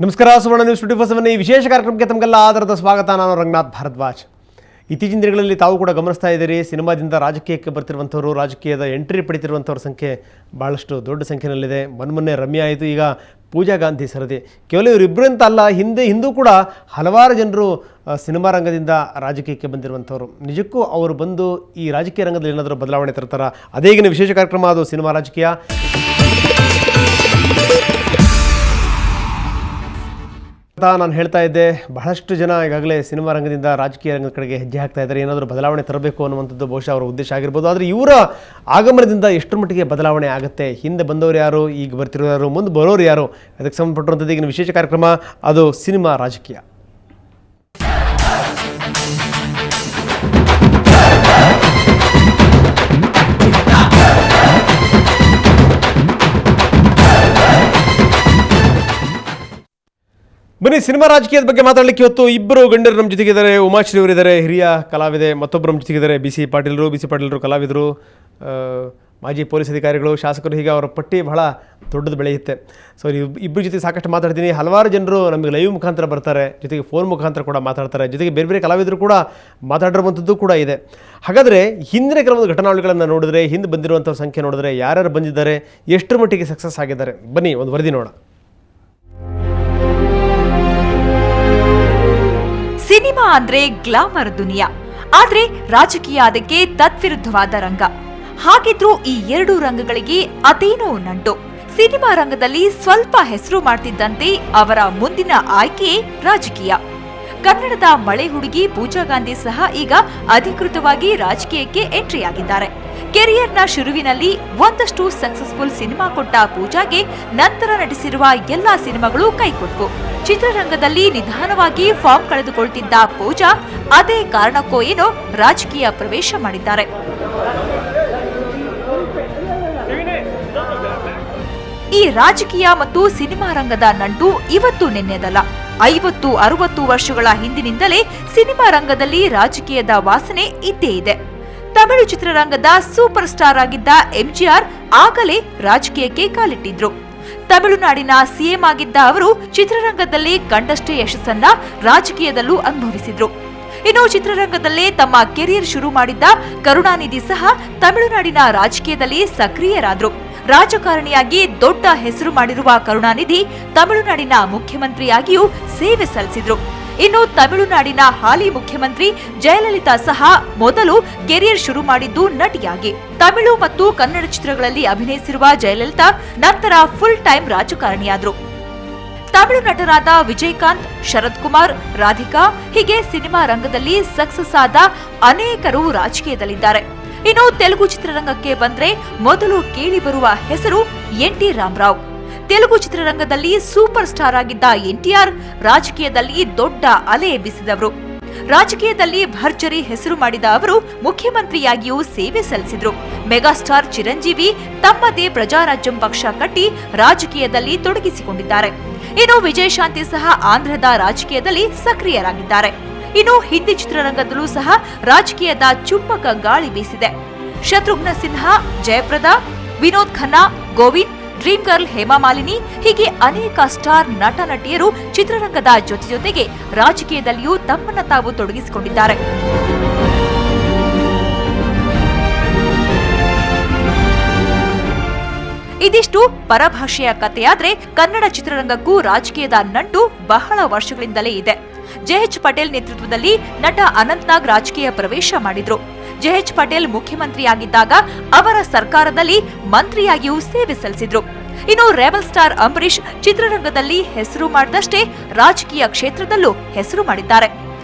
ನಮಸ್ಕಾರ. ಸುವರ್ಣ ನ್ಯೂಸ್ 24/7 ಈ ವಿಶೇಷ ಕಾರ್ಯಕ್ರಮಕ್ಕೆ ತಮಗೆಲ್ಲ ಆಧಾರದ ಸ್ವಾಗತ. ನಾನು ರಂಗನಾಥ್ ಭಾರದ್ವಾಜ್. ಇತ್ತೀಚಿನ ದಿನಗಳಲ್ಲಿ ತಾವು ಕೂಡ ಗಮನಿಸ್ತಾ ಇದ್ದೀರಿ, ಸಿನಿಮಾದಿಂದ ರಾಜಕೀಯಕ್ಕೆ ಬರ್ತಿರುವಂಥವ್ರು, ರಾಜಕೀಯದ ಎಂಟ್ರಿ ಪಡಿತಿರುವಂಥವ್ರ ಸಂಖ್ಯೆ ಭಾಳಷ್ಟು ದೊಡ್ಡ ಸಂಖ್ಯೆಯಲ್ಲಿದೆ. ಮೊನ್ನೆ ರಮ್ಯಾ ಆಯಿತು, ಈಗ ಪೂಜಾ ಗಾಂಧಿ ಸರದಿ. ಕೇವಲ ಇವರಿಬ್ಬರು ಅಂತ ಅಲ್ಲ, ಹಿಂದೂ ಕೂಡ ಹಲವಾರು ಜನರು ಸಿನಿಮಾ ರಂಗದಿಂದ ರಾಜಕೀಯಕ್ಕೆ ಬಂದಿರುವಂಥವ್ರು. ನಿಜಕ್ಕೂ ಅವರು ಬಂದು ಈ ರಾಜಕೀಯ ರಂಗದಲ್ಲಿ ಏನಾದರೂ ಬದಲಾವಣೆ ತರ್ತಾರ? ಅದೇ ಈಗಿನ ವಿಶೇಷ ಕಾರ್ಯಕ್ರಮ, ಅದು ಸಿನಿಮಾ ರಾಜಕೀಯ. ನಾನು ಹೇಳ್ತಾ ಇದ್ದೆ, ಬಹಳಷ್ಟು ಜನ ಈಗಾಗಲೇ ಸಿನಿಮಾ ರಂಗದಿಂದ ರಾಜಕೀಯ ರಂಗದ ಕಡೆಗೆ ಹೆಜ್ಜೆ ಹಾಕ್ತಾ ಇದ್ದಾರೆ. ಏನಾದರೂ ಬದಲಾವಣೆ ತರಬೇಕು ಅನ್ನುವಂಥದ್ದು ಬಹುಶಃ ಅವರ ಉದ್ದೇಶ ಆಗಿರ್ಬೋದು. ಆದರೆ ಇವರ ಆಗಮನದಿಂದ ಎಷ್ಟರ ಮಟ್ಟಿಗೆ ಬದಲಾವಣೆ ಆಗುತ್ತೆ, ಹಿಂದೆ ಬಂದವರು ಯಾರು, ಈಗ ಬರ್ತಿರೋರು ಯಾರು, ಮುಂದೆ ಬರೋರು ಯಾರು, ಅದಕ್ಕೆ ಸಂಬಂಧಪಟ್ಟಂಥದ್ದು ಈಗಿನ ವಿಶೇಷ ಕಾರ್ಯಕ್ರಮ, ಅದು ಸಿನಿಮಾ ರಾಜಕೀಯ. ಬನ್ನಿ, ಸಿನಿಮಾ ರಾಜಕೀಯದ ಬಗ್ಗೆ ಮಾತಾಡಲಿಕ್ಕೆ ಇವತ್ತು ಇಬ್ಬರು ಗಣ್ಯರು ನಮ್ಮ ಜೊತೆಗಿದ್ದಾರೆ. ಉಮಾಶ್ರೀ ಅವರಿದ್ದಾರೆ, ಹಿರಿಯ ಕಲಾವಿದೆ. ಮತ್ತೊಬ್ಬರು ನಮ್ಮ ಜೊತೆಗಿದ್ದಾರೆ, ಬಿ ಸಿ ಪಾಟೀಲರು ಕಲಾವಿದರು, ಮಾಜಿ ಪೊಲೀಸ್ ಅಧಿಕಾರಿಗಳು, ಶಾಸಕರು. ಹೀಗೆ ಅವರ ಪಟ್ಟಿ ಬಹಳ ದೊಡ್ಡದು ಬೆಳೆಯುತ್ತೆ. ಸೊ ಇಬ್ಬರ ಜೊತೆ ಸಾಕಷ್ಟು ಮಾತಾಡ್ತೀನಿ. ಹಲವಾರು ಜನರು ನಮಗೆ ಲೈವ್ ಮುಖಾಂತರ ಬರ್ತಾರೆ, ಜೊತೆಗೆ ಫೋನ್ ಮುಖಾಂತರ ಕೂಡ ಮಾತಾಡ್ತಾರೆ, ಜೊತೆಗೆ ಬೇರೆ ಬೇರೆ ಕಲಾವಿದರು ಕೂಡ ಮಾತಾಡಿರುವಂಥದ್ದು ಕೂಡ ಇದೆ. ಹಾಗಾದರೆ ಹಿಂದಿನ ಕೆಲವೊಂದು ಘಟನಾವಳಿಗಳನ್ನು ನೋಡಿದ್ರೆ, ಹಿಂದೆ ಬಂದಿರುವಂಥ ಸಂಖ್ಯೆ ನೋಡಿದ್ರೆ, ಯಾರ್ಯಾರು ಬಂದಿದ್ದಾರೆ, ಎಷ್ಟರ ಮಟ್ಟಿಗೆ ಸಕ್ಸಸ್ ಆಗಿದ್ದಾರೆ, ಬನ್ನಿ ಒಂದು ವರದಿ ನೋಡೋಣ. ಸಿನಿಮಾ ಅಂದ್ರೆ ಗ್ಲಾಮರ್ ದುನಿಯಾ, ಆದ್ರೆ ರಾಜಕೀಯ ಅದಕ್ಕೆ ತದ್ವಿರುದ್ಧವಾದ ರಂಗ. ಹಾಗಿದ್ರೂ ಈ ಎರಡು ರಂಗಗಳಿಗೆ ಅದೇನೋ ನಂಟು. ಸಿನಿಮಾ ರಂಗದಲ್ಲಿ ಸ್ವಲ್ಪ ಹೆಸರು ಮಾಡ್ತಿದ್ದಂತೆ ಅವರ ಮುಂದಿನ ಆಯ್ಕೆಯೇ ರಾಜಕೀಯ. ಕನ್ನಡದ ಮಳೆ ಹುಡುಗಿ ಪೂಜಾ ಗಾಂಧಿ ಸಹ ಈಗ ಅಧಿಕೃತವಾಗಿ ರಾಜಕೀಯಕ್ಕೆ ಎಂಟ್ರಿ ಆಗಿದ್ದಾರೆ. ಕೆರಿಯರ್ನ ಶುರುವಿನಲ್ಲಿ ಒಂದಷ್ಟು ಸಕ್ಸಸ್ಫುಲ್ ಸಿನಿಮಾ ಕೊಟ್ಟ ಪೂಜಾಗೆ ನಂತರ ನಟಿಸಿರುವ ಎಲ್ಲಾ ಸಿನಿಮಾಗಳು ಕೈಕೊಟ್ವು. ಚಿತ್ರರಂಗದಲ್ಲಿ ನಿಧಾನವಾಗಿ ಫಾರ್ಮ್ ಕಳೆದುಕೊಳ್ತಿದ್ದ ಪೂಜಾ ಅದೇ ಕಾರಣಕ್ಕೋ ಏನೋ ರಾಜಕೀಯ ಪ್ರವೇಶ ಮಾಡಿದ್ದಾರೆ. ಈ ರಾಜಕೀಯ ಮತ್ತು ಸಿನಿಮಾ ರಂಗದ ನಂಟು ಇವತ್ತು ನಿನ್ನೆದಲ್ಲ. 50-60 ವರ್ಷಗಳ ಹಿಂದಿನಿಂದಲೇ ಸಿನಿಮಾ ರಂಗದಲ್ಲಿ ರಾಜಕೀಯದ ವಾಸನೆ ಇದ್ದೇ ಇದೆ. ತಮಿಳು ಚಿತ್ರರಂಗದ ಸೂಪರ್ ಸ್ಟಾರ್ ಆಗಿದ್ದ ಎಂಜಿಆರ್ ಆಗಲೇ ರಾಜಕೀಯಕ್ಕೆ ಕಾಲಿಟ್ಟಿದ್ರು. ತಮಿಳುನಾಡಿನ ಸಿಎಂ ಆಗಿದ್ದ ಅವರು ಚಿತ್ರರಂಗದಲ್ಲಿ ಕಂಡಷ್ಟೇ ಯಶಸ್ಸನ್ನ ರಾಜಕೀಯದಲ್ಲೂ ಅನುಭವಿಸಿದ್ರು. ಇನ್ನು ಚಿತ್ರರಂಗದಲ್ಲೇ ತಮ್ಮ ಕೆರಿಯರ್ ಶುರು ಮಾಡಿದ್ದ ಕರುಣಾನಿಧಿ ಸಹ ತಮಿಳುನಾಡಿನ ರಾಜಕೀಯದಲ್ಲಿ ಸಕ್ರಿಯರಾದ್ರು. ರಾಜಕಾರಣಿಯಾಗಿ ದೊಡ್ಡ ಹೆಸರು ಮಾಡಿರುವ ಕರುಣಾನಿಧಿ ತಮಿಳುನಾಡಿನ ಮುಖ್ಯಮಂತ್ರಿಯಾಗಿಯೂ ಸೇವೆ ಸಲ್ಲಿಸಿದ್ರು. ಇನ್ನು ತಮಿಳುನಾಡಿನ ಹಾಲಿ ಮುಖ್ಯಮಂತ್ರಿ ಜಯಲಲಿತಾ ಸಹ ಮೊದಲು ಕೆರಿಯರ್ ಶುರು ಮಾಡಿದ್ದು ನಟಿಯಾಗಿ. ತಮಿಳು ಮತ್ತು ಕನ್ನಡ ಚಿತ್ರಗಳಲ್ಲಿ ಅಭಿನಯಿಸಿರುವ ಜಯಲಲಿತಾ ನಂತರ ಫುಲ್ ಟೈಮ್ ರಾಜಕಾರಣಿಯಾದ್ರು. ತಮಿಳು ನಟರಾದ ವಿಜಯಕಾಂತ್, ಶರತ್ ಕುಮಾರ್, ರಾಧಿಕಾ ಹೀಗೆ ಸಿನಿಮಾ ರಂಗದಲ್ಲಿ ಸಕ್ಸಸ್ ಆದ ಅನೇಕರು ರಾಜಕೀಯದಲ್ಲಿದ್ದಾರೆ. ಇನ್ನು ತೆಲುಗು ಚಿತ್ರರಂಗಕ್ಕೆ ಬಂದ್ರೆ ಮೊದಲು ಕೇಳಿ ಬರುವ ಹೆಸರು ಎನ್.ಟಿ. ರಾಮರಾವ್. ತೆಲುಗು ಚಿತ್ರರಂಗದಲ್ಲಿ ಸೂಪರ್ ಸ್ಟಾರ್ ಆಗಿದ್ದ ಎನ್ಟಿಆರ್ ರಾಜಕೀಯದಲ್ಲಿ ದೊಡ್ಡ ಅಲೆ ಎಬ್ಬಿಸಿದವರು. ರಾಜಕೀಯದಲ್ಲಿ ಭರ್ಜರಿ ಹೆಸರು ಮಾಡಿದ ಅವರು ಮುಖ್ಯಮಂತ್ರಿಯಾಗಿಯೂ ಸೇವೆ ಸಲ್ಲಿಸಿದ್ರು. ಮೆಗಾಸ್ಟಾರ್ ಚಿರಂಜೀವಿ ತಮ್ಮದೇ ಪ್ರಜಾರಾಜ್ಯಂ ಪಕ್ಷ ಕಟ್ಟಿ ರಾಜಕೀಯದಲ್ಲಿ ತೊಡಗಿಸಿಕೊಂಡಿದ್ದಾರೆ. ಇನ್ನು ವಿಜಯಶಾಂತಿ ಸಹ ಆಂಧ್ರದ ರಾಜಕೀಯದಲ್ಲಿ ಸಕ್ರಿಯರಾಗಿದ್ದಾರೆ. ಇನ್ನು ಹಿಂದಿ ಚಿತ್ರರಂಗದಲ್ಲೂ ಸಹ ರಾಜಕೀಯದ ಚುಂಬಕ ಗಾಳಿ ಬೀಸಿದೆ. ಶತ್ರುಘ್ನ ಸಿನ್ಹಾ, ಜಯಪ್ರದಾ, ವಿನೋದ್ ಖನ್ನಾ, ಗೋವಿಂದ್, ಡ್ರೀಮ್ ಗರ್ಲ್ ಹೇಮಾ ಮಾಲಿನಿ ಹೀಗೆ ಅನೇಕ ಸ್ಟಾರ್ ನಟ ನಟಿಯರು ಚಿತ್ರರಂಗದ ಜೊತೆಗೆ ರಾಜಕೀಯದಲ್ಲಿಯೂ ತಮ್ಮನ್ನ ತಾವು ತೊಡಗಿಸಿಕೊಂಡಿದ್ದಾರೆ. ಇದಿಷ್ಟು ಪರಭಾಷೆಯ ಕಥೆಯಾದ್ರೆ ಕನ್ನಡ ಚಿತ್ರರಂಗಕ್ಕೂ ರಾಜಕೀಯದ ನಂಟು ಬಹಳ ವರ್ಷಗಳಿಂದಲೇ ಇದೆ. ಜೆಎಚ್ ಪಟೇಲ್ ನೇತೃತ್ವದಲ್ಲಿ ನಟ ಅನಂತ್ನಾಗ್ ರಾಜಕೀಯ ಪ್ರವೇಶ ಮಾಡಿದ್ರು. ಜೆಎಚ್ ಪಟೇಲ್ ಮುಖ್ಯಮಂತ್ರಿಯಾಗಿದ್ದಾಗ ಅವರ ಸರ್ಕಾರದಲ್ಲಿ ಮಂತ್ರಿಯಾಗಿಯೂ ಸೇವೆ ಸಲ್ಲಿಸಿದ್ರು. ಇನ್ನು ರೆಬಲ್ ಸ್ಟಾರ್ ಅಂಬರೀಶ್ ಚಿತ್ರರಂಗದಲ್ಲಿ ಹೆಸರು ಮಾಡಿದಷ್ಟೇ ರಾಜಕೀಯ ಕ್ಷೇತ್ರದಲ್ಲೂ ಹೆಸರು ಮಾಡಿದ್ದಾರೆ.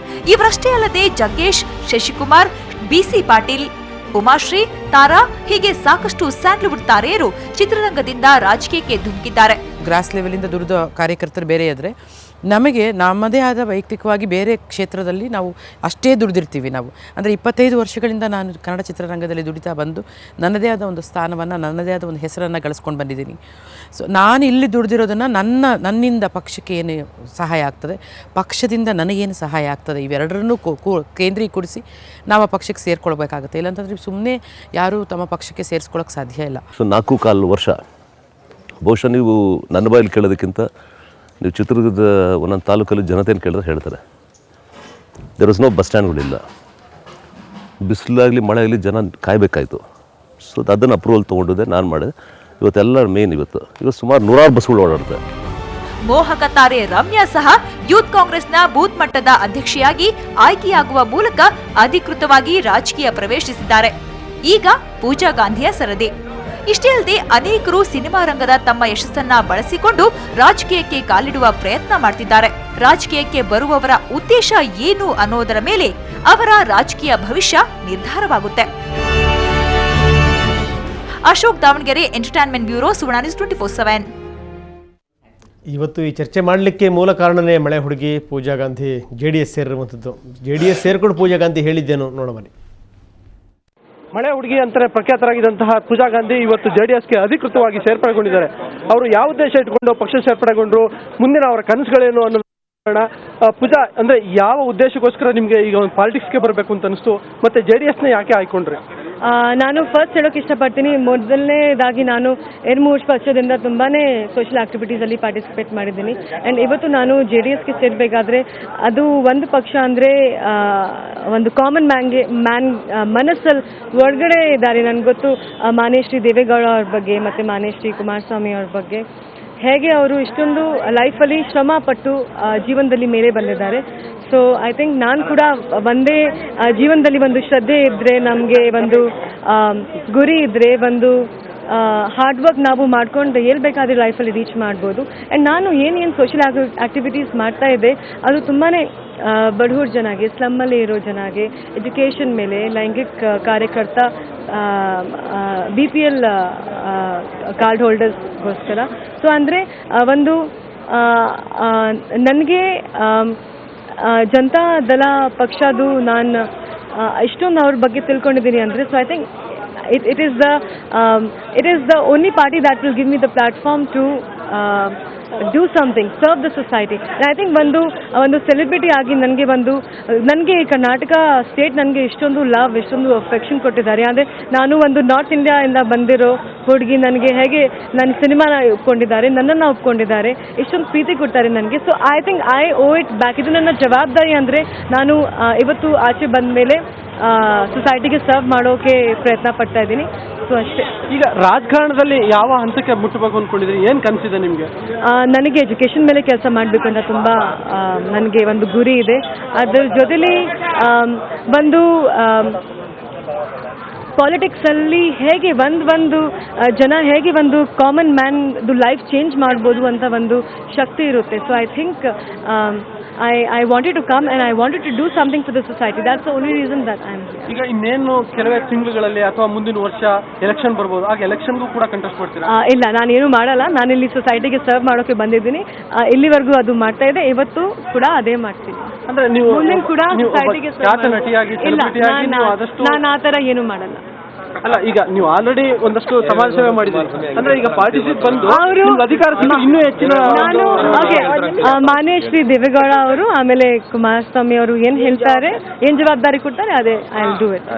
ಇವರಷ್ಟೇ ಅಲ್ಲದೆ ಜಗ್ಗೇಶ್, ಶಶಿಕುಮಾರ್, ಬಿ.ಸಿ. ಪಾಟೀಲ್, ಉಮಾಶ್ರೀ, ತಾರಾ ಹೀಗೆ ಸಾಕಷ್ಟು ಸ್ಯಾಂಡಲ್ವುಡ್ ತಾರೆಯರು ಚಿತ್ರರಂಗದಿಂದ ರಾಜಕೀಯಕ್ಕೆ ಧುಮುಕಿದ್ದಾರೆ. ಗ್ರಾಸ್ ಲೆವೆಲಿಂದ ದುಡಿದ ಕಾರ್ಯಕರ್ತರು ಬೇರೆ ಇದ್ರೆ ನಮಗೆ ನಮ್ಮದೇ ಆದ ವೈಯಕ್ತಿಕವಾಗಿ ಬೇರೆ ಕ್ಷೇತ್ರದಲ್ಲಿ ನಾವು ಅಷ್ಟೇ ದುಡಿದಿರ್ತೀವಿ. ನಾವು ಅಂದರೆ 25 ವರ್ಷಗಳಿಂದ ನಾನು ಕನ್ನಡ ಚಿತ್ರರಂಗದಲ್ಲಿ ದುಡಿತಾ ಬಂದು ನನ್ನದೇ ಆದ ಒಂದು ಸ್ಥಾನವನ್ನು, ನನ್ನದೇ ಆದ ಒಂದು ಹೆಸರನ್ನು ಗಳಿಸ್ಕೊಂಡು ಬಂದಿದ್ದೀನಿ. ಸೊ ನಾನು ಇಲ್ಲಿ ದುಡಿದಿರೋದನ್ನು ನನ್ನಿಂದ ಪಕ್ಷಕ್ಕೆ ಏನು ಸಹಾಯ ಆಗ್ತದೆ, ಪಕ್ಷದಿಂದ ನನಗೇನು ಸಹಾಯ ಆಗ್ತದೆ, ಇವೆರಡರನ್ನೂ ಕೇಂದ್ರೀಕರಿಸಿ ನಾವು ಆ ಪಕ್ಷಕ್ಕೆ ಸೇರ್ಕೊಳ್ಬೇಕಾಗುತ್ತೆ. ಇಲ್ಲಾಂತಂದರೆ ಸುಮ್ಮನೆ ಯಾರೂ ತಮ್ಮ ಪಕ್ಷಕ್ಕೆ ಸೇರಿಸ್ಕೊಳ್ಳೋಕೆ ಸಾಧ್ಯ ಇಲ್ಲ. ಸೊ 4.25 ವರ್ಷ ಬಹುಶಃ ನೀವು ನನ್ನ ಬಾಯಲ್ಲಿ ಕೇಳೋದಕ್ಕಿಂತ ನೀವು ಚಿತ್ರದುರ್ಗದ ಒಂದೊಂದು ತಾಲೂಕಲ್ಲಿ ಜನತೆಯನ್ನು ಕೇಳಿದ್ರೆ ಹೇಳ್ತಾರೆ, ದೇರ್ ಇಸ್ ನೋ ಬಸ್ ಸ್ಟ್ಯಾಂಡ್ಗಳಿಲ್ಲ, ಬಿಸಿಲಾಗಲಿ ಮಳೆ ಆಗಲಿ ಜನ ಕಾಯಬೇಕಾಯಿತು. ಸೊ ಅದನ್ನು ಅಪ್ರೂವಲ್ ತೊಗೊಂಡಿದ್ದೆ, ನಾನು ಮಾಡಿದೆ. ಇವತ್ತೆಲ್ಲ ಮೇನ್ ಇವತ್ತು ಸುಮಾರು 100 ಬಸ್ಗಳು ಓಡಾಡುತ್ತೆ. ಮೋಹಕ ತಾರೆ ರಮ್ಯಾ ಸಹ ಯೂತ್ ಕಾಂಗ್ರೆಸ್ನ ಬೂತ್ ಮಟ್ಟದ ಅಧ್ಯಕ್ಷೆಯಾಗಿ ಆಯ್ಕೆಯಾಗುವ ಮೂಲಕ ಅಧಿಕೃತವಾಗಿ ರಾಜಕೀಯ ಪ್ರವೇಶಿಸಿದ್ದಾರೆ. ಈಗ ಪೂಜಾ ಗಾಂಧಿಯ ಸರದಿ. ಇಷ್ಟೇ ಅಲ್ಲದೆ ಅನೇಕರು ಸಿನಿಮಾ ರಂಗದ ತಮ್ಮ ಯಶಸ್ಸನ್ನ ಬಳಸಿಕೊಂಡು ರಾಜಕೀಯಕ್ಕೆ ಕಾಲಿಡುವ ಪ್ರಯತ್ನ ಮಾಡ್ತಿದ್ದಾರೆ. ರಾಜಕೀಯಕ್ಕೆ ಬರುವವರ ಉದ್ದೇಶ ಏನು ಅನ್ನೋದರ ಮೇಲೆ ಅವರ ರಾಜಕೀಯ ಭವಿಷ್ಯ ನಿರ್ಧಾರವಾಗುತ್ತೆ. ಅಶೋಕ್ ದಾವಣಗೆರೆ, ಎಂಟರ್ಟೈನ್ಮೆಂಟ್ ಬ್ಯೂರೋ, ಸುವರ್ಣ ನ್ಯೂಸ್ 24/7. ಇವತ್ತು ಈ ಚರ್ಚೆ ಮಾಡಲಿಕ್ಕೆ ಮೂಲ ಕಾರಣನೇ ಮಳೆ ಹುಡುಗಿ ಪೂಜಾ ಗಾಂಧಿ JDS ಸೇರಿರುವಂಥದ್ದು. JDS ಸೇರ್ಕೊಂಡು ಪೂಜಾ ಗಾಂಧಿ ಹೇಳಿದ್ದೇನು ನೋಡ ಬನ್ನಿ. ಮಳೆ ಹುಡುಗಿ ಅಂತಾರೆ ಪ್ರಖ್ಯಾತರಾಗಿದ್ದಂತಹ ಪೂಜಾ ಗಾಂಧಿ ಇವತ್ತು JDSಗೆ ಅಧಿಕೃತವಾಗಿ ಸೇರ್ಪಡೆಗೊಂಡಿದ್ದಾರೆ. ಅವರು ಯಾವ ಉದ್ದೇಶ ಇಟ್ಕೊಂಡು ಪಕ್ಷ ಸೇರ್ಪಡೆಗೊಂಡ್ರು, ಮುಂದಿನ ಅವರ ಕನಸುಗಳೇನು ಅನ್ನೋ ಪೂಜಾ ಅಂದ್ರೆ ಯಾವ ಉದ್ದೇಶಕ್ಕೋಸ್ಕರ ನಿಮಗೆ ಈಗ ಒಂದು ಪಾಲಿಟಿಕ್ಸ್ಗೆ ಬರಬೇಕು ಅಂತ ಅನಿಸ್ತು, ಮತ್ತೆ JDSನ ಯಾಕೆ ಆಯ್ಕೊಂಡ್ರೆ? ನಾನು ಫಸ್ಟ್ ಹೇಳೋಕೆ ಇಷ್ಟಪಡ್ತೀನಿ, ಮೊದಲನೇದಾಗಿ ನಾನು 2-3 ವರ್ಷದಿಂದ ತುಂಬಾ ಸೋಷಿಯಲ್ ಆಕ್ಟಿವಿಟೀಸಲ್ಲಿ ಪಾರ್ಟಿಸಿಪೇಟ್ ಮಾಡಿದ್ದೀನಿ. ಆ್ಯಂಡ್ ಇವತ್ತು ನಾನು JDSಗೆ ಸೇರಬೇಕಾದ್ರೆ ಅದು ಒಂದು ಪಕ್ಷ ಅಂದರೆ ಒಂದು ಕಾಮನ್ ಮ್ಯಾನ್ ಮನಸ್ಸಲ್ಲಿ ಒಳಗಡೆ ಇದ್ದಾರೆ. ನನಗೆ ಗೊತ್ತು ಮಾನ್ಯಶ್ರೀ ದೇವೇಗೌಡ ಅವ್ರ ಬಗ್ಗೆ ಮತ್ತು ಮಾನ್ಯಶ್ರೀ ಕುಮಾರಸ್ವಾಮಿ ಅವ್ರ ಬಗ್ಗೆ, ಹೇಗೆ ಅವರು ಇಷ್ಟೊಂದು ಲೈಫಲ್ಲಿ ಶ್ರಮ ಪಟ್ಟು ಜೀವನದಲ್ಲಿ ಮೇಲೆ ಬಂದಿದ್ದಾರೆ. ಸೊ ಐ ಥಿಂಕ್ ನಾನು ಕೂಡ ಒಂದೇ ಜೀವನದಲ್ಲಿ ಒಂದು ಶ್ರದ್ಧೆ ಇದ್ದರೆ, ನಮಗೆ ಒಂದು ಗುರಿ ಇದ್ದರೆ, ಒಂದು ಹಾರ್ಡ್ ವರ್ಕ್ ನಾವು ಮಾಡ್ಕೊಂಡು ಎಲ್ಲಿ ಬೇಕಾದರೆ ಲೈಫಲ್ಲಿ ರೀಚ್ ಮಾಡ್ಬೋದು. ಆ್ಯಂಡ್ ನಾನು ಏನು ಸೋಷಿಯಲ್ ಆ್ಯಕ್ಟಿವಿಟೀಸ್ ಮಾಡ್ತಾ ಇದ್ದೆ ಅದು ತುಂಬಾ ಬಡವ್ರ ಜನಗೆ, ಸ್ಲಮ್ಮಲ್ಲಿ ಇರೋ ಜನಗೆ, ಎಜುಕೇಷನ್ ಮೇಲೆ, ಲೈಂಗಿಕ ಕಾರ್ಯಕರ್ತ, BPL ಕಾರ್ಡ್ ಹೋಲ್ಡರ್ಸ್ಗೋಸ್ಕರ. ಸೊ ಅಂದರೆ ಒಂದು ನನಗೆ ಜನತಾ ದಳ ಪಕ್ಷದು ನಾನು ಇಷ್ಟೊಂದು ಅವ್ರ ಬಗ್ಗೆ ತಿಳ್ಕೊಂಡಿದ್ದೀನಿ ಅಂದರೆ, so I think it is the only party that will give me the platform to do something, serve the society. And I think ಒಂದು ಸೆಲೆಬ್ರಿಟಿ ಆಗಿ ನನಗೆ ಕರ್ನಾಟಕ ಸ್ಟೇಟ್ ನನಗೆ ಇಷ್ಟೊಂದು ಲವ್, ಇಷ್ಟೊಂದು ಅಫೆಕ್ಷನ್ ಕೊಟ್ಟಿದ್ದಾರೆ. ಅಂದರೆ ನಾನು ಒಂದು ನಾರ್ತ್ ಇಂಡಿಯಾದಿಂದ ಬಂದಿರೋ ಹುಡುಗಿ, ನನಗೆ ಹೇಗೆ ನನ್ನ ಸಿನಿಮಾನ ಒಪ್ಕೊಂಡಿದ್ದಾರೆ, ನನ್ನನ್ನು ಒಪ್ಕೊಂಡಿದ್ದಾರೆ, ಇಷ್ಟೊಂದು ಪ್ರೀತಿ ಕೊಡ್ತಾರೆ ನನಗೆ. So I think I owe it back. ಇದು ನನ್ನ ಜವಾಬ್ದಾರಿ. ಅಂದರೆ ನಾನು ಇವತ್ತು ಆಚೆ ಬಂದ ಮೇಲೆ ಸೊಸೈಟಿಗೆ ಸರ್ವ್ ಮಾಡೋಕೆ ಪ್ರಯತ್ನ ಪಡ್ತಾ ಇದ್ದೀನಿ. ಸೊ ಅಷ್ಟೇ. ಈಗ ರಾಜಕಾರಣದಲ್ಲಿ ಯಾವ ಹಂತಕ್ಕೆ ಮುಟ್ಟಬೇಕು ಅಂದ್ಕೊಂಡಿದ್ದೀರಿ, ಏನು ಕನಸಿದೆ ನಿಮಗೆ? ನನಗೆ ಎಜುಕೇಷನ್ ಮೇಲೆ ಕೆಲಸ ಮಾಡಬೇಕು ಅಂತ ತುಂಬ ನನಗೆ ಒಂದು ಗುರಿ ಇದೆ. ಅದರ ಜೊತೆಲಿ ಒಂದು ಪಾಲಿಟಿಕ್ಸಲ್ಲಿ ಹೇಗೆ ಒಂದು ಜನ ಹೇಗೆ ಒಂದು ಕಾಮನ್ ಮ್ಯಾನ್ದು ಲೈಫ್ ಚೇಂಜ್ ಮಾಡ್ಬೋದು ಅಂತ ಒಂದು ಶಕ್ತಿ ಇರುತ್ತೆ. So I think I wanted to come and I wanted to do something for the society. That's the only reason that I'm here. ಈಗ ಇನ್ನೇನು ಕೆಲವೇ ತಿಂಗಳುಗಳಲ್ಲಿ ಅಥವಾ ಮುಂದಿನ ವರ್ಷ ಎಲೆಕ್ಷನ್ ಬರ್ಬೋದು, ಆಗ ಎಲೆಕ್ಷನ್ಗೂ ಕೂಡ ಕಂಟೆಸ್ಟ್ ಮಾಡ್ತೀರಾ? ಇಲ್ಲ, ನಾನೇನು ಮಾಡಲ್ಲ. ನಾನಿಲ್ಲಿ ಸೊಸೈಟಿಗೆ ಸರ್ವ್ ಮಾಡೋಕೆ ಬಂದಿದ್ದೀನಿ. ಇಲ್ಲಿವರೆಗೂ ಅದು ಮಾಡ್ತಾ ಇದೆ, ಇವತ್ತು ಕೂಡ ಅದೇ ಮಾಡ್ತೀನಿ. ಅಂದ್ರೆ ನೀವು ಮುಂದಿನ ಕೂಡ ಸೊಸೈಟಿಗೆ ನಟಿಯಾಗಿ ನಾನು ಆ ಥರ ಏನು ಮಾಡಲ್ಲ. ಅಲ್ಲ, ಈಗ ನೀವು ಆಲ್ರೆಡಿ ಒಂದಷ್ಟು ಸಮಾಜ ಸೇವೆ ಮಾಡಿದ್ದೀರಿ, ಅಂದ್ರೆ ಈಗ ಪಾರ್ಟಿಸಿಪೇಟ್ ಬಂದು ಅಧಿಕಾರ ಇನ್ನೂ ಹೆಚ್ಚಿನ. ನಾನು ಮಾನ್ಯಶ್ರೀ ದೇವೇಗೌಡ ಅವರು, ಆಮೇಲೆ ಕುಮಾರಸ್ವಾಮಿ ಅವರು ಏನು ಹೇಳ್ತಾರೆ, ಏನು ಜವಾಬ್ದಾರಿ ಕೊಡ್ತಾರೆ, ಅದೇ ಐ ವಿಲ್ ಡೂ ಇಟ್.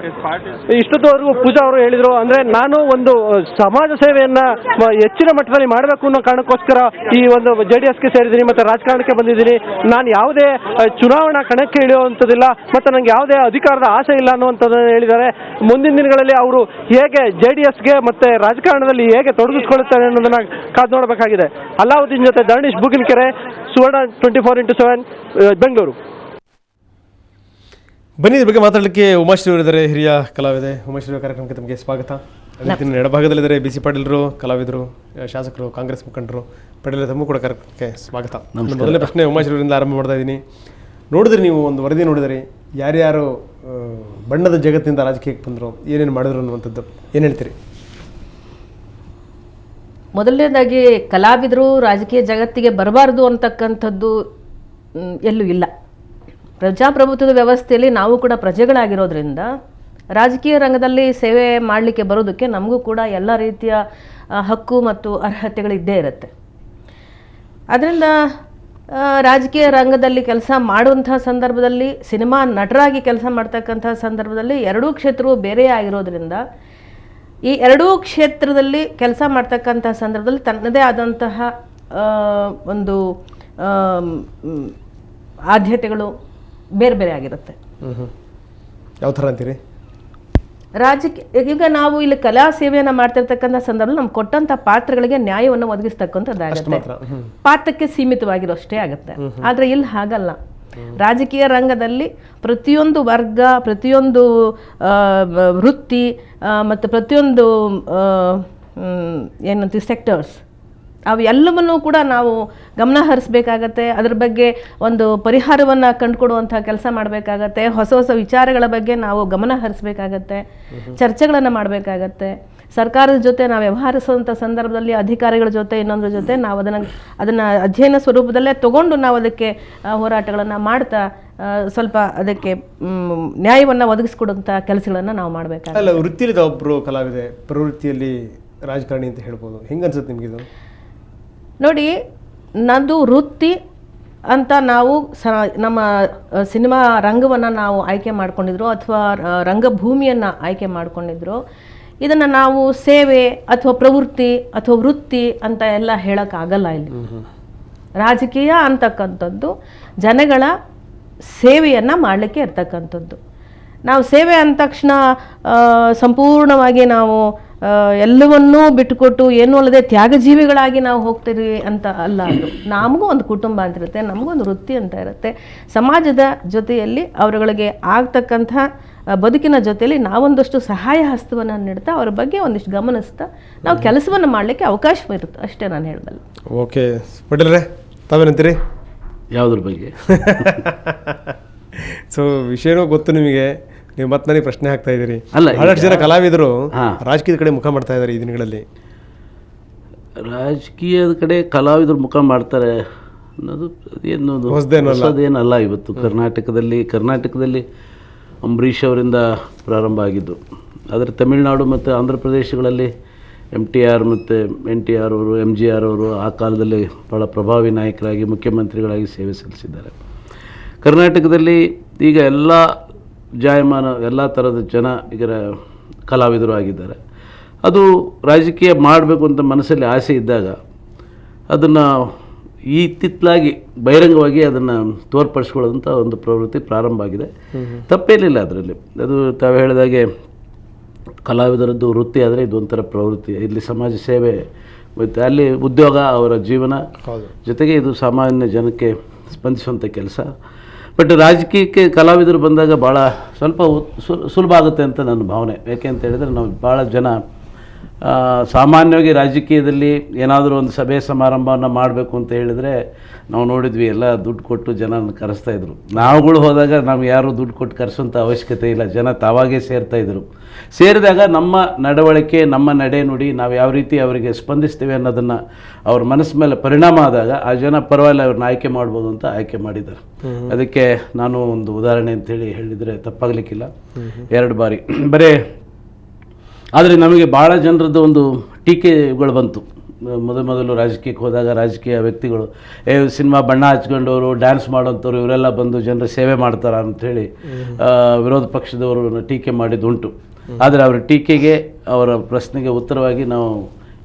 ಇಷ್ಟೊತ್ತವರೆಗೂ ಪೂಜಾ ಅವರು ಹೇಳಿದ್ರು, ಅಂದ್ರೆ ನಾನು ಒಂದು ಸಮಾಜ ಸೇವೆಯನ್ನ ಹೆಚ್ಚಿನ ಮಟ್ಟದಲ್ಲಿ ಮಾಡಬೇಕು ಅನ್ನೋ ಕಾರಣಕ್ಕೋಸ್ಕರ ಈ ಒಂದು JDSಗೆ ಸೇರಿದ್ದೀನಿ, ಮತ್ತೆ ರಾಜಕಾರಣಕ್ಕೆ ಬಂದಿದ್ದೀನಿ. ನಾನು ಯಾವುದೇ ಚುನಾವಣಾ ಕಣಕ್ಕೆ ಇಳಿಯುವಂಥದ್ದಿಲ್ಲ, ಮತ್ತೆ ನನಗೆ ಯಾವುದೇ ಅಧಿಕಾರದ ಆಸೆ ಇಲ್ಲ ಅನ್ನುವಂಥದ್ದನ್ನು ಹೇಳಿದ್ದಾರೆ. ಮುಂದಿನ ದಿನಗಳಲ್ಲಿ ಅವರು ಹೇಗೆ JDSಗೆ ಮತ್ತೆ ರಾಜಕಾರಣದಲ್ಲಿ ಹೇಗೆ ತೊಡಗಿಸ್ಕೊಳ್ಳುತ್ತಾರೆ ಅನ್ನೋದನ್ನ ಕಾದು ನೋಡಬೇಕಾಗಿದೆ. ಅಲ್ಲಾವುದ್ದೀನ್ ಜೊತೆ ಧರಣೀಶ್ ಬೂಗಿನಕೆರೆ, ಸುವರ್ಣ 24x7 ಬೆಂಗಳೂರು. ಬನ್ನಿ, ಇದ್ರ ಬಗ್ಗೆ ಮಾತಾಡಲಿಕ್ಕೆ ಉಮಾಶ್ರೀ ಅವರಿದ್ದಾರೆ, ಹಿರಿಯ ಕಲಾವಿದೆ. ಉಮಾಶ್ರೀ ಕಾರ್ಯಕ್ರಮಕ್ಕೆ ತಮಗೆ ಸ್ವಾಗತ. ಅದಕ್ಕೆ ಎಡಭಾಗದಲ್ಲಿದ್ದಾರೆ BC ಪಾಟೀಲರು, ಕಲಾವಿದರು, ಶಾಸಕರು, ಕಾಂಗ್ರೆಸ್ ಮುಖಂಡರು. ಪಾಟೀಲ್ ತಮಗೂ ಕೂಡ ಕಾರ್ಯಕ್ರಮಕ್ಕೆ ಸ್ವಾಗತ. ಮೊದಲನೇ ಪ್ರಶ್ನೆ ಉಮಾಶ್ರೀ ಅವರಿಂದ ಆರಂಭ ಮಾಡ್ತಾ ಇದ್ದೀನಿ. ನೋಡಿದ್ರಿ, ನೀವು ಒಂದು ವರದಿ ನೋಡಿದ್ರಿ, ಯಾರ್ಯಾರು ಬಣ್ಣದ ಜಗತ್ತಿನಿಂದ ರಾಜಕೀಯಕ್ಕೆ ಬಂದರು, ಏನೇನು ಮಾಡಿದ್ರು ಅನ್ನುವಂಥದ್ದು ಏನು ಹೇಳ್ತೀರಿ? ಮೊದಲನೇದಾಗಿ ಕಲಾವಿದರು ರಾಜಕೀಯ ಜಗತ್ತಿಗೆ ಬರಬಾರ್ದು ಅಂತಕ್ಕಂಥದ್ದು ಎಲ್ಲೂ ಇಲ್ಲ. ಪ್ರಜಾಪ್ರಭುತ್ವದ ವ್ಯವಸ್ಥೆಯಲ್ಲಿ ನಾವು ಕೂಡ ಪ್ರಜೆಗಳಾಗಿರೋದ್ರಿಂದ ರಾಜಕೀಯ ರಂಗದಲ್ಲಿ ಸೇವೆ ಮಾಡಲಿಕ್ಕೆ ಬರೋದಕ್ಕೆ ನಮಗೂ ಕೂಡ ಎಲ್ಲ ರೀತಿಯ ಹಕ್ಕು ಮತ್ತು ಅರ್ಹತೆಗಳಿದ್ದೇ ಇರುತ್ತೆ. ಅದರಿಂದ ರಾಜಕೀಯ ರಂಗದಲ್ಲಿ ಕೆಲಸ ಮಾಡುವಂಥ ಸಂದರ್ಭದಲ್ಲಿ, ಸಿನಿಮಾ ನಟರಾಗಿ ಕೆಲಸ ಮಾಡ್ತಕ್ಕಂಥ ಸಂದರ್ಭದಲ್ಲಿ ಎರಡೂ ಕ್ಷೇತ್ರವು ಬೇರೆ ಆಗಿರೋದ್ರಿಂದ ಈ ಎರಡೂ ಕ್ಷೇತ್ರದಲ್ಲಿ ಕೆಲಸ ಮಾಡ್ತಕ್ಕಂಥ ಸಂದರ್ಭದಲ್ಲಿ ತನ್ನದೇ ಆದಂತಹ ಒಂದು ಆದ್ಯತೆಗಳು ಬೇರೆ ಬೇರೆ ಆಗಿರುತ್ತೆ. ಯಾವ ಥರ ಅಂತೀರಿ? ರಾಜಕೀಯ ಈಗ ನಾವು ಇಲ್ಲಿ ಕಲಾ ಸೇವೆಯನ್ನು ಮಾಡ್ತಿರ್ತಕ್ಕಂಥ ಸಂದರ್ಭದಲ್ಲಿ ನಮ್ಗೆ ಕೊಟ್ಟಂಥ ಪಾತ್ರಗಳಿಗೆ ನ್ಯಾಯವನ್ನು ಒದಗಿಸ್ತಕ್ಕಂಥದ್ದಾಗುತ್ತೆ. ಪಾತ್ರಕ್ಕೆ ಸೀಮಿತವಾಗಿರೋಷ್ಟೇ ಆಗುತ್ತೆ. ಆದರೆ ಇಲ್ಲಿ ಹಾಗಲ್ಲ. ರಾಜಕೀಯ ರಂಗದಲ್ಲಿ ಪ್ರತಿಯೊಂದು ವರ್ಗ, ಪ್ರತಿಯೊಂದು ವೃತ್ತಿ ಮತ್ತು ಪ್ರತಿಯೊಂದು ಏನಂತೀವಿ ಸೆಕ್ಟರ್ಸ್, ಅವು ಎಲ್ಲವನ್ನೂ ಕೂಡ ನಾವು ಗಮನ ಹರಿಸ್ಬೇಕಾಗತ್ತೆ. ಅದ್ರ ಬಗ್ಗೆ ಒಂದು ಪರಿಹಾರವನ್ನು ಕಂಡುಕೊಡುವಂಥ ಕೆಲಸ ಮಾಡಬೇಕಾಗತ್ತೆ. ಹೊಸ ಹೊಸ ವಿಚಾರಗಳ ಬಗ್ಗೆ ನಾವು ಗಮನ ಹರಿಸ್ಬೇಕಾಗತ್ತೆ, ಚರ್ಚೆಗಳನ್ನು ಮಾಡಬೇಕಾಗತ್ತೆ. ಸರ್ಕಾರದ ಜೊತೆ ನಾವು ವ್ಯವಹರಿಸುವಂಥ ಸಂದರ್ಭದಲ್ಲಿ ಅಧಿಕಾರಿಗಳ ಜೊತೆ ಇನ್ನೊಂದ್ರ ಜೊತೆ ನಾವು ಅದನ್ನು ಅಧ್ಯಯನ ಸ್ವರೂಪದಲ್ಲೇ ತಗೊಂಡು ನಾವು ಅದಕ್ಕೆ ಹೋರಾಟಗಳನ್ನು ಮಾಡ್ತಾ ಸ್ವಲ್ಪ ಅದಕ್ಕೆ ನ್ಯಾಯವನ್ನು ಒದಗಿಸ್ಕೊಡುವಂಥ ಕೆಲಸಗಳನ್ನು ನಾವು ಮಾಡಬೇಕಾಗುತ್ತೆ. ಅಲ್ಲ, ವೃತ್ತಿಯಲ್ಲಿ ಒಬ್ಬರು ಕಲಾವಿದೆ, ಪ್ರವೃತ್ತಿಯಲ್ಲಿ ರಾಜಕಾರಣಿ ಅಂತ ಹೇಳ್ಬೋದು. ಹೆಂಗೆ ಅನ್ಸುತ್ತೆ ನಿಮಗಿದು? ನೋಡಿ, ನಂದು ವೃತ್ತಿ ಅಂತ ನಾವು ನಮ್ಮ ಸಿನಿಮಾ ರಂಗವನ್ನು ನಾವು ಆಯ್ಕೆ ಮಾಡ್ಕೊಂಡಿದ್ರು ಅಥವಾ ರಂಗಭೂಮಿಯನ್ನು ಆಯ್ಕೆ ಮಾಡ್ಕೊಂಡಿದ್ರು. ಇದನ್ನು ನಾವು ಸೇವೆ ಅಥವಾ ಪ್ರವೃತ್ತಿ ಅಥವಾ ವೃತ್ತಿ ಅಂತ ಎಲ್ಲ ಹೇಳೋಕ್ಕಾಗಲ್ಲ. ಇಲ್ಲಿ ರಾಜಕೀಯ ಅಂತಕ್ಕಂಥದ್ದು ಜನಗಳ ಸೇವೆಯನ್ನು ಮಾಡಲಿಕ್ಕೆ ಇರ್ತಕ್ಕಂಥದ್ದು. ನಾವು ಸೇವೆ ಅಂದ ತಕ್ಷಣ ಸಂಪೂರ್ಣವಾಗಿ ನಾವು ಎಲ್ಲವನ್ನೂ ಬಿಟ್ಟುಕೊಟ್ಟು ಏನೂ ಅಲ್ಲದೆ ತ್ಯಾಗಜೀವಿಗಳಾಗಿ ನಾವು ಹೋಗ್ತೀವಿ ಅಂತ ಅಲ್ಲ. ಅದು ನಮಗೂ ಒಂದು ಕುಟುಂಬ ಅಂತ ಇರುತ್ತೆ, ನಮಗೊಂದು ವೃತ್ತಿ ಅಂತ ಇರುತ್ತೆ. ಸಮಾಜದ ಜೊತೆಯಲ್ಲಿ ಅವರುಗಳಿಗೆ ಆಗ್ತಕ್ಕಂಥ ಬದುಕಿನ ಜೊತೆಯಲ್ಲಿ ನಾವೊಂದಷ್ಟು ಸಹಾಯ ಹಸ್ತವನ್ನು ನೀಡ್ತಾ ಅವ್ರ ಬಗ್ಗೆ ಒಂದಿಷ್ಟು ಗಮನಿಸ್ತಾ ನಾವು ಕೆಲಸವನ್ನು ಮಾಡಲಿಕ್ಕೆ ಅವಕಾಶ ಇರುತ್ತೆ ಅಷ್ಟೇ ನಾನು ಹೇಳಬಲ್ಲ. ಓಕೆ ಪಟೇಲ್ರೆ, ತಾವೇನಂತೀರಿ? ಯಾವುದ್ರ ಬಗ್ಗೆ? ಸೊ ವಿಷಯನೂ ಗೊತ್ತು ನಿಮಗೆ, ನೀವು ಮತ್ತೆ ನನಗೆ ಪ್ರಶ್ನೆ ಹಾಕ್ತಾ ಇದ್ದೀರಿ. ಅಲ್ಲ, ಬಹಳಷ್ಟು ಜನ ಕಲಾವಿದರು ರಾಜಕೀಯದ ಕಡೆ ಮುಖ ಮಾಡ್ತಾ ಇದ್ದಾರೆ ಈ ದಿನಗಳಲ್ಲಿ. ರಾಜಕೀಯದ ಕಡೆ ಕಲಾವಿದರು ಮುಖ ಮಾಡ್ತಾರೆ ಅನ್ನೋದು ಹೊಸದೇನಲ್ಲ. ಇವತ್ತು ಕರ್ನಾಟಕದಲ್ಲಿ ಅಂಬರೀಷ್ ಅವರಿಂದ ಪ್ರಾರಂಭ ಆಗಿದ್ದು. ಆದರೆ ತಮಿಳುನಾಡು ಮತ್ತು ಆಂಧ್ರ ಪ್ರದೇಶಗಳಲ್ಲಿ MTR ಮತ್ತು NTR ಅವರು, MGR ಅವರು ಆ ಕಾಲದಲ್ಲಿ ಭಾಳ ಪ್ರಭಾವಿ ನಾಯಕರಾಗಿ ಮುಖ್ಯಮಂತ್ರಿಗಳಾಗಿ ಸೇವೆ ಸಲ್ಲಿಸಿದ್ದಾರೆ. ಕರ್ನಾಟಕದಲ್ಲಿ ಈಗ ಎಲ್ಲ ಜಾಯಮಾನ ಎಲ್ಲ ಥರದ ಜನ ಈಗ ಕಲಾವಿದರು ಆಗಿದ್ದಾರೆ. ಅದು ರಾಜಕೀಯ ಮಾಡಬೇಕು ಅಂತ ಮನಸ್ಸಲ್ಲಿ ಆಸೆ ಇದ್ದಾಗ ಅದನ್ನು ಇತ್ತಿತ್ತಲಾಗಿ ಬಹಿರಂಗವಾಗಿ ಅದನ್ನು ತೋರ್ಪಡಿಸ್ಕೊಳ್ಳೋದಂಥ ಒಂದು ಪ್ರವೃತ್ತಿ ಪ್ರಾರಂಭ ಆಗಿದೆ. ತಪ್ಪೇನಿಲ್ಲ ಅದರಲ್ಲಿ. ಅದು ತಾವು ಹೇಳಿದಾಗೆ ಕಲಾವಿದರದ್ದು ವೃತ್ತಿ ಆದರೆ ಇದೊಂಥರ ಪ್ರವೃತ್ತಿ. ಇಲ್ಲಿ ಸಮಾಜ ಸೇವೆ ಮತ್ತು ಅಲ್ಲಿ ಉದ್ಯೋಗ, ಅವರ ಜೀವನ ಜೊತೆಗೆ ಇದು ಸಾಮಾನ್ಯ ಜನಕ್ಕೆ ಸ್ಪಂದಿಸುವಂಥ ಕೆಲಸ. ಬಟ್ ರಾಜಕೀಯಕ್ಕೆ ಕಲಾವಿದರು ಬಂದಾಗ ಭಾಳ ಸ್ವಲ್ಪ ಸುಲಭ ಆಗುತ್ತೆ ಅಂತ ನನ್ನ ಭಾವನೆ. ಯಾಕೆ ಅಂತ ಹೇಳಿದರೆ ನಾವು ಭಾಳ ಜನ ಸಾಮಾನ್ಯವಾಗಿ ರಾಜಕೀಯದಲ್ಲಿ ಏನಾದರೂ ಒಂದು ಸಭೆ ಸಮಾರಂಭವನ್ನು ಮಾಡಬೇಕು ಅಂತ ಹೇಳಿದರೆ ನಾವು ನೋಡಿದ್ವಿ, ಎಲ್ಲ ದುಡ್ಡು ಕೊಟ್ಟು ಜನನ ಕರೆಸ್ತಾಯಿದ್ರು. ನಾವುಗಳು ಹೋದಾಗ ನಾವು ಯಾರೂ ದುಡ್ಡು ಕೊಟ್ಟು ಕರೆಸೋಂಥ ಅವಶ್ಯಕತೆ ಇಲ್ಲ, ಜನ ತಾವಾಗೇ ಸೇರ್ತಾಯಿದ್ರು. ಸೇರಿದಾಗ ನಮ್ಮ ನಡವಳಿಕೆ, ನಮ್ಮ ನಡೆ ನುಡಿ, ನಾವು ಯಾವ ರೀತಿ ಅವರಿಗೆ ಸ್ಪಂದಿಸ್ತೀವಿ ಅನ್ನೋದನ್ನು ಅವ್ರ ಮನಸ್ಸು ಮೇಲೆ ಪರಿಣಾಮ ಆದಾಗ ಆ ಜನ ಪರವಾಗಿಲ್ಲ ಅವ್ರನ್ನ ಆಯ್ಕೆ ಮಾಡ್ಬೋದು ಅಂತ ಆಯ್ಕೆ ಮಾಡಿದ್ದಾರೆ. ಅದಕ್ಕೆ ನಾನು ಒಂದು ಉದಾಹರಣೆ ಅಂತೇಳಿ ಹೇಳಿದರೆ ತಪ್ಪಾಗಲಿಕ್ಕಿಲ್ಲ. 2 ಬಾರಿ ಬರೀ. ಆದರೆ ನಮಗೆ ಭಾಳ ಜನರದ್ದು ಒಂದು ಟೀಕೆಗಳು ಬಂತು. ಮೊದಲು ರಾಜಕೀಯಕ್ಕೆ ಹೋದಾಗ ರಾಜಕೀಯ ವ್ಯಕ್ತಿಗಳು ಸಿನಿಮಾ ಬಣ್ಣ ಹಚ್ಕೊಂಡವರು, ಡ್ಯಾನ್ಸ್ ಮಾಡೋಂಥವ್ರು ಇವರೆಲ್ಲ ಬಂದು ಜನರ ಸೇವೆ ಮಾಡ್ತಾರ ಅಂಥೇಳಿ ವಿರೋಧ ಪಕ್ಷದವರು ಟೀಕೆ ಮಾಡಿದ್ದುಂಟು. ಆದರೆ ಅವರ ಟೀಕೆಗೆ, ಅವರ ಪ್ರಶ್ನೆಗೆ ಉತ್ತರವಾಗಿ ನಾವು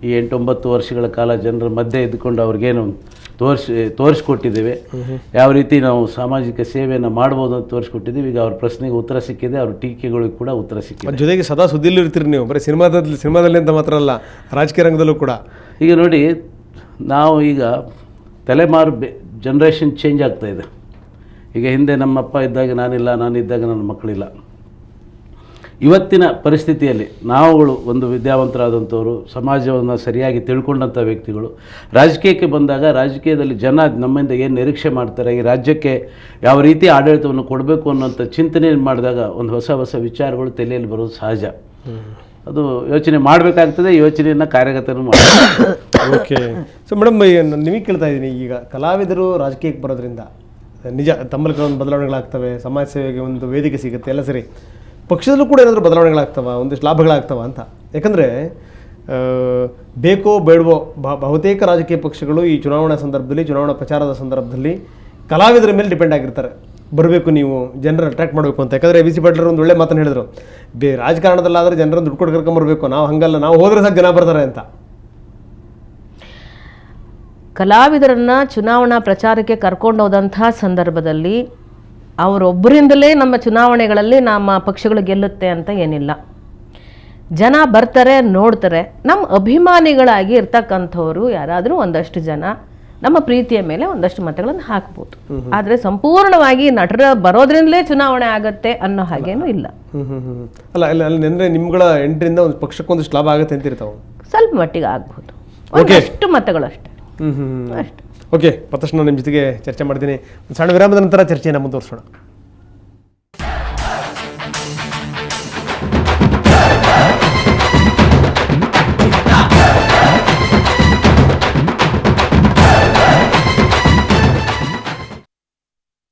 ಈ 8-9 ವರ್ಷಗಳ ಕಾಲ ಜನರ ಮಧ್ಯೆ ಇದ್ದುಕೊಂಡು ಅವ್ರಿಗೇನು ತೋರಿಸ್ಕೊಟ್ಟಿದ್ದೇವೆ, ಯಾವ ರೀತಿ ನಾವು ಸಾಮಾಜಿಕ ಸೇವೆಯನ್ನು ಮಾಡ್ಬೋದು ಅಂತ ತೋರಿಸ್ಕೊಟ್ಟಿದ್ದೀವಿ. ಈಗ ಅವ್ರ ಪ್ರಶ್ನೆಗೆ ಉತ್ತರ ಸಿಕ್ಕಿದೆ, ಅವ್ರ ಟೀಕೆಗಳಿಗೆ ಕೂಡ ಉತ್ತರ ಸಿಕ್ಕಿದೆ. ಜೊತೆಗೆ ಸದಾ ಸುದ್ದಿಯಲ್ಲಿ ಇರ್ತೀರಿ ನೀವು, ಬರೀ ಸಿನಿಮಾದಲ್ಲಿ ಅಂತ ಮಾತ್ರ ಅಲ್ಲ, ರಾಜಕೀಯ ರಂಗದಲ್ಲೂ ಕೂಡ. ಈಗ ನೋಡಿ, ನಾವು ಈಗ ತಲೆಮಾರು ಜನ್ರೇಷನ್ ಚೇಂಜ್ ಆಗ್ತಾಯಿದೆ. ಈಗ ಹಿಂದೆ ನಮ್ಮಪ್ಪ ಇದ್ದಾಗ ನಾನಿಲ್ಲ, ನಾನಿದ್ದಾಗ ನನ್ನ ಮಕ್ಕಳಿಲ್ಲ. ಇವತ್ತಿನ ಪರಿಸ್ಥಿತಿಯಲ್ಲಿ ನಾವುಗಳು ಒಂದು ವಿದ್ಯಾವಂತರಾದಂಥವರು, ಸಮಾಜವನ್ನು ಸರಿಯಾಗಿ ತಿಳ್ಕೊಂಡಂಥ ವ್ಯಕ್ತಿಗಳು ರಾಜಕೀಯಕ್ಕೆ ಬಂದಾಗ ರಾಜಕೀಯದಲ್ಲಿ ಜನ ನಮ್ಮಿಂದ ಏನು ನಿರೀಕ್ಷೆ ಮಾಡ್ತಾರೆ, ಈ ರಾಜ್ಯಕ್ಕೆ ಯಾವ ರೀತಿ ಆಡಳಿತವನ್ನು ಕೊಡಬೇಕು ಅನ್ನೋಂಥ ಚಿಂತನೆ ಮಾಡಿದಾಗ ಒಂದು ಹೊಸ ವಿಚಾರಗಳು ತಲೆಯಲ್ಲಿ ಬರೋದು ಸಹಜ. ಅದು ಯೋಚನೆ ಮಾಡಬೇಕಾಗ್ತದೆ, ಯೋಚನೆಯನ್ನು ಕಾರ್ಯಗತನೂ ಮಾಡಬೇಕು. ಓಕೆ. ಸೊ ಮೇಡಮ್, ನಿಮಗೆ ಕೇಳ್ತಾ ಇದ್ದೀನಿ, ಈಗ ಕಲಾವಿದರು ರಾಜಕೀಯಕ್ಕೆ ಬರೋದ್ರಿಂದ ನಿಜ ತಮ್ಮಲ್ಲಿ ಕೆಲವೊಂದು ಬದಲಾವಣೆಗಳಾಗ್ತವೆ, ಸಮಾಜ ಸೇವೆಗೆ ಒಂದು ವೇದಿಕೆ ಸಿಗುತ್ತೆ, ಎಲ್ಲ ಸರಿ. ಪಕ್ಷದಲ್ಲೂ ಕೂಡ ಏನಾದರೂ ಬದಲಾವಣೆಗಳಾಗ್ತವೆ, ಒಂದಿಷ್ಟು ಲಾಭಗಳಾಗ್ತವೆ ಅಂತ. ಯಾಕಂದರೆ ಬೇಕೋ ಬೇಡವೋ ಬಹುತೇಕ ರಾಜಕೀಯ ಪಕ್ಷಗಳು ಈ ಚುನಾವಣಾ ಸಂದರ್ಭದಲ್ಲಿ, ಚುನಾವಣಾ ಪ್ರಚಾರದ ಸಂದರ್ಭದಲ್ಲಿ ಕಲಾವಿದರ ಮೇಲೆ ಡಿಪೆಂಡ್ ಆಗಿರ್ತಾರೆ. ಬರಬೇಕು, ನೀವು ಜನರನ್ನು ಅಟ್ರಾಕ್ಟ್ ಮಾಡಬೇಕು ಅಂತ. ಯಾಕಂದರೆ BC ಪಾಟೀಲ್ ಒಂದು ಒಳ್ಳೆ ಮಾತನ್ನು ಹೇಳಿದರು, ರಾಜಕಾರಣದಲ್ಲಾದರೆ ಜನರನ್ನು ದುಡ್ಡು ಕೊಟ್ಟು ಕರ್ಕೊಂಬರ್ಬೇಕು, ನಾವು ಹಂಗಲ್ಲ, ನಾವು ಹೋದರೆ ಸಾಕು ಜನ ಬರ್ತಾರೆ ಅಂತ. ಕಲಾವಿದರನ್ನು ಚುನಾವಣಾ ಪ್ರಚಾರಕ್ಕೆ ಕರ್ಕೊಂಡು ಹೋದಂಥ ಸಂದರ್ಭದಲ್ಲಿ ಅವರೊಬ್ಬರಿಂದಲೇ ನಮ್ಮ ಚುನಾವಣೆಗಳಲ್ಲಿ ನಮ್ಮ ಪಕ್ಷಗಳು ಗೆಲ್ಲುತ್ತೆ ಅಂತ ಏನಿಲ್ಲ. ಜನ ಬರ್ತಾರೆ, ನೋಡ್ತಾರೆ. ನಮ್ಮ ಅಭಿಮಾನಿಗಳಾಗಿ ಇರ್ತಕ್ಕಂಥವ್ರು ಯಾರಾದರೂ ಒಂದಷ್ಟು ಜನ ನಮ್ಮ ಪ್ರೀತಿಯ ಮೇಲೆ ಒಂದಷ್ಟು ಮತಗಳನ್ನು ಹಾಕ್ಬೋದು. ಆದರೆ ಸಂಪೂರ್ಣವಾಗಿ ನಟರ ಬರೋದ್ರಿಂದಲೇ ಚುನಾವಣೆ ಆಗತ್ತೆ ಅನ್ನೋ ಹಾಗೇನೂ ಇಲ್ಲ. ಅಲ್ಲ ಅಲ್ಲಿ ಅಂದರೆ ನಿಮ್ಗಳ ಎಂಟ್ರಿಂದ ಒಂದು ಪಕ್ಷಕ್ಕೊಂದಷ್ಟು ಲಾಭ ಆಗುತ್ತೆ ಅಂತಿರ್ತಾವೆ. ಸ್ವಲ್ಪ ಮಟ್ಟಿಗೆ ಆಗ್ಬೋದು, ಒಂದಷ್ಟು ಮತಗಳು ಅಷ್ಟೇ. ಅಷ್ಟೇ. ಓಕೆ, ಮತ್ತಷ್ಟು ನಾನು ನಿಮ್ಮ ಜೊತೆಗೆ ಚರ್ಚೆ ಮಾಡ್ತೀನಿ. ಒಂದು ಸಣ್ಣ ವಿರಾಮದ ನಂತರ ಚರ್ಚೆಯನ್ನು ಮುಂದುವರಿಸೋಣ.